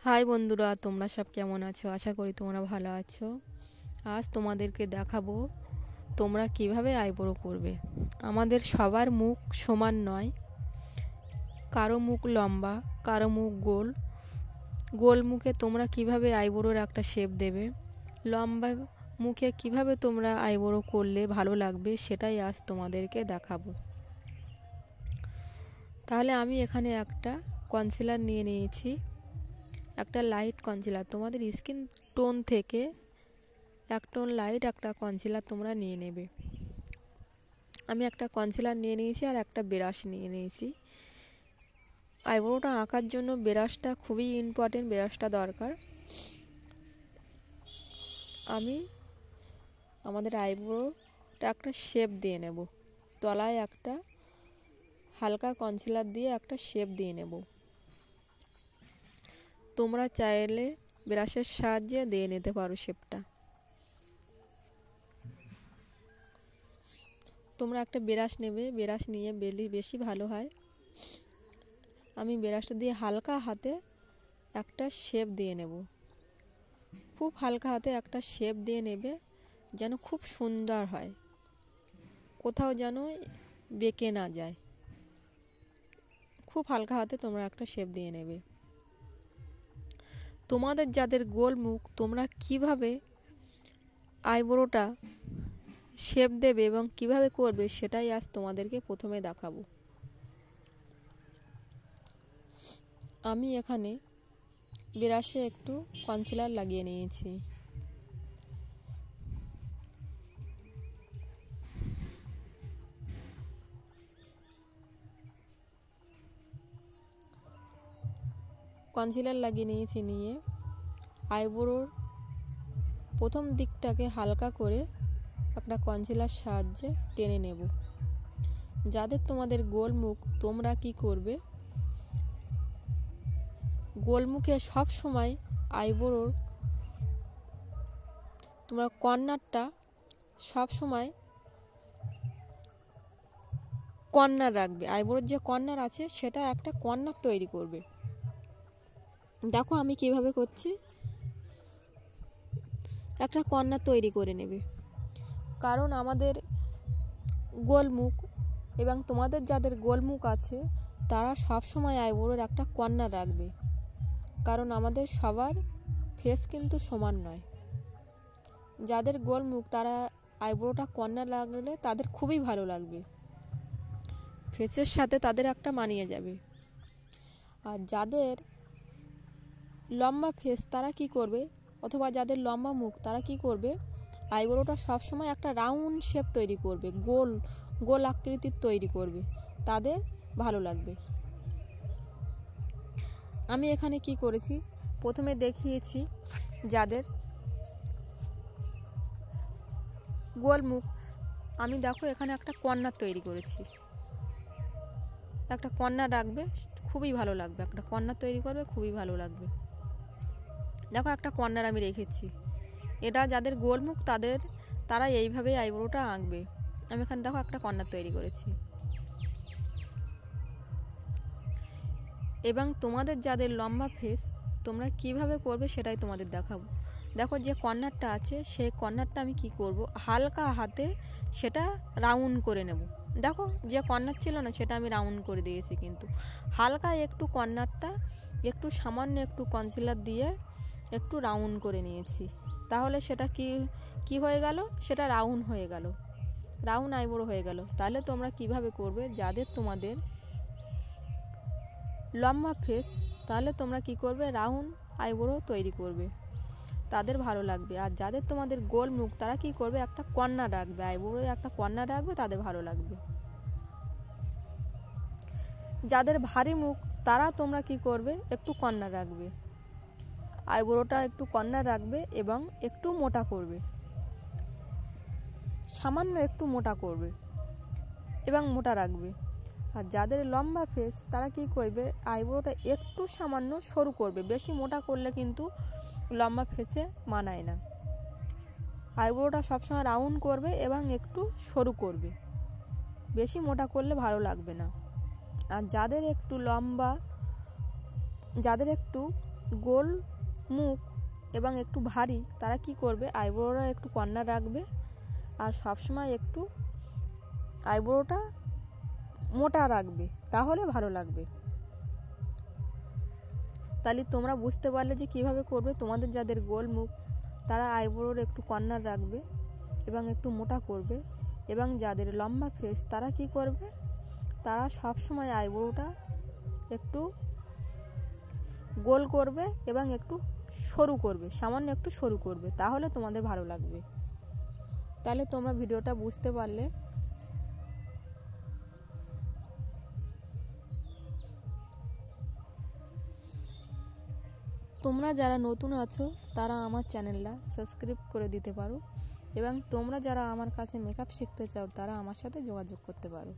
High বন্ধুরা, তোমরা সব কেমন আছো? আশা করি তোমরা ভালো আছো। আজ তোমাদেরকে দেখাবো তোমরা কিভাবে আইব্রো করবে। আমাদের সবার মুখ সমান নয়, কারো মুখ লম্বা, কারো মুখ গোল। গোল মুখে তোমরা কিভাবে আইব্রোর একটা শেপ দেবে, লম্বা মুখে কিভাবে তোমরা আইব্রো করলে ভালো লাগবে, সেটাই আজ তোমাদেরকে দেখাবো। তাহলে আমি এখানে একটা কনসিলার নিয়ে নিয়েছি, একটা লাইট কনসিলার। তোমাদের স্কিন টোন থেকে এক টোন লাইট একটা কনসিলার তোমরা নিয়ে নেবে। আমি একটা কনসিলার নিয়ে নিয়েছি আর একটা ব্রাশ নিয়ে নিয়েছি। আইব্রোটা আঁকার জন্য ব্রাশটা খুবই ইম্পর্টেন্ট, ব্রাশটা দরকার। আমি আমাদের আইব্রোটা একটা শেপ দিয়ে নেব, তলায় একটা হালকা কনসিলার দিয়ে একটা শেপ দিয়ে নেব। তোমরা চাইলে ব্রাশের সাহায্যে দিয়ে নিতে পারো শেপটা। তোমরা একটা ব্রাশ নেবে, ব্রাশ নিয়ে বেশি ভালো হয়। আমি ব্রাশটা দিয়ে হালকা হাতে একটা শেপ দিয়ে নেব, খুব হালকা হাতে একটা শেপ দিয়ে নেবে, যেন খুব সুন্দর হয়, কোথাও যেন বেঁকে না যায়। খুব হালকা হাতে তোমরা একটা শেপ দিয়ে নেবে। তোমাদের যাদের গোল মুখ, তোমরা কিভাবে আইব্রোটা শেপ দেবে এবং কিভাবে করবে, সেটাই আজ তোমাদেরকে প্রথমে দেখাবো। আমি এখানে ব্রাশে একটু কনসিলার লাগিয়ে নিয়েছি। কনসিলার লাগিয়ে নিয়েছি, নিয়ে আইব্রোর প্রথম দিকটাকে হালকা করে একটা কনসিলার সাহায্যে টেনে নেব। যাদের তোমাদের গোল মুখ, তোমরা কি করবে, গোল মুখে সব সময় আইব্রোর তোমরা কর্নারটা সব সময় কর্নার রাখবে। আইব্রোর যে কর্নার আছে সেটা একটা কর্নার তৈরি করবে। দেখো আমি কিভাবে করছি, একটা কর্নার তৈরি করে নেবে। কারণ আমাদের গোল মুখ এবং তোমাদের যাদের গোল মুখ আছে, তারা সব সময় আইব্রোর একটা কর্নার রাখবে। কারণ আমাদের সবার ফেস কিন্তু সমান নয়। যাদের গোল মুখ, তারা আইব্রোটা কর্নার রাখলে তাদের খুবই ভালো লাগবে, ফেসের সাথে তাদের একটা মানিয়ে যাবে। আর যাদের লম্বা ফেস, তারা কি করবে, অথবা যাদের লম্বা মুখ, তারা কি করবে, আইব্রোটা সবসময় একটা রাউন্ড শেপ তৈরি করবে, গোল গোল আকৃতির তৈরি করবে, তাদের ভালো লাগবে। আমি এখানে কি করেছি, প্রথমে দেখিয়েছি যাদের গোল মুখ, আমি দেখো এখানে একটা কর্নার তৈরি করেছি। একটা কর্নার রাখবে, খুবই ভালো লাগবে, একটা কর্নার তৈরি করবে, খুবই ভালো লাগবে। দেখো একটা কর্নার আমি রেখেছি। এটা যাদের গোল মুখ, তারা এইভাবেই আইব্রোটা আঁকবে। আমি এখানে দেখো একটা কর্নার তৈরি করেছি। এবং তোমাদের যাদের লম্বা ফেস, তোমরা কিভাবে করবে সেটাই তোমাদের দেখাবো। দেখো যে কর্নারটা আছে, সেই কর্নারটা আমি কি করব, হালকা হাতে সেটা রাউন্ড করে নেব। দেখো যে কর্নার ছিল না, সেটা আমি রাউন্ড করে দিয়েছি, কিন্তু হালকা একটু কর্নারটা একটু সামান্য একটু কনসিলার দিয়ে একটু রাউন্ড করে নিয়েছি। তাহলে সেটা কি হয়ে গেল, সেটা রাউন্ড হয়ে গেল, রাউন্ড আইব্রো হয়ে গেল। তাহলে তোমরা কিভাবে করবে, যাদের তোমাদের লম্বা ফেস, তাহলে তোমরা কি করবে, রাউন্ড আইব্রো তৈরি করবে, তাদের ভালো লাগবে। আর যাদের তোমাদের গোল মুখ, তারা কি করবে, একটা কর্নার রাখবে, আইব্রোয় একটা কর্নার রাখবে, তাদের ভালো লাগবে। যাদের ভারী মুখ, তারা তোমরা কি করবে, একটু কর্নার রাখবে, আইব্রোটা একটু কর্নার রাখবে এবং একটু মোটা করবে, সামান্য একটু মোটা করবে এবং মোটা রাখবে। আর যাদের লম্বা ফেস, তারা কি করবে, আইব্রোটা একটু সামান্য সরু করবে, বেশি মোটা করলে কিন্তু লম্বা ফেসে মানায় না। আইব্রোটা সবসময় রাউন্ড করবে এবং একটু সরু করবে, বেশি মোটা করলে ভালো লাগবে না। আর যাদের একটু লম্বা, যাদের একটু গোল মুখ এবং একটু ভারী তারা কি করবে, আইব্রোটা একটু কর্নার রাখবে আর সবসময় একটু আইব্রোটা মোটা রাখবে, তাহলে ভালো লাগবে। তাহলে তোমরা বুঝতে পারলে যে কিভাবে করবে। তোমাদের যাদের গোল মুখ তারা আইব্রোর একটু কর্নার রাখবে এবং একটু মোটা করবে, এবং যাদের লম্বা ফেস তারা কি করবে, তারা সব সময় আইব্রোটা একটু গোল করবে এবং একটু সরু করবে, সামান্য একটু সরু করবে, তাহলে তোমাদের ভালো লাগবে। তাহলে তোমরা ভিডিওটা বুঝতে পারলে। তোমরা যারা নতুন আছো তারা আমার চ্যানেলটা সাবস্ক্রাইব করে দিতে পারো, এবং তোমরা যারা আমার কাছে মেকআপ শিখতে চাও তারা আমার সাথে যোগাযোগ করতে পারো।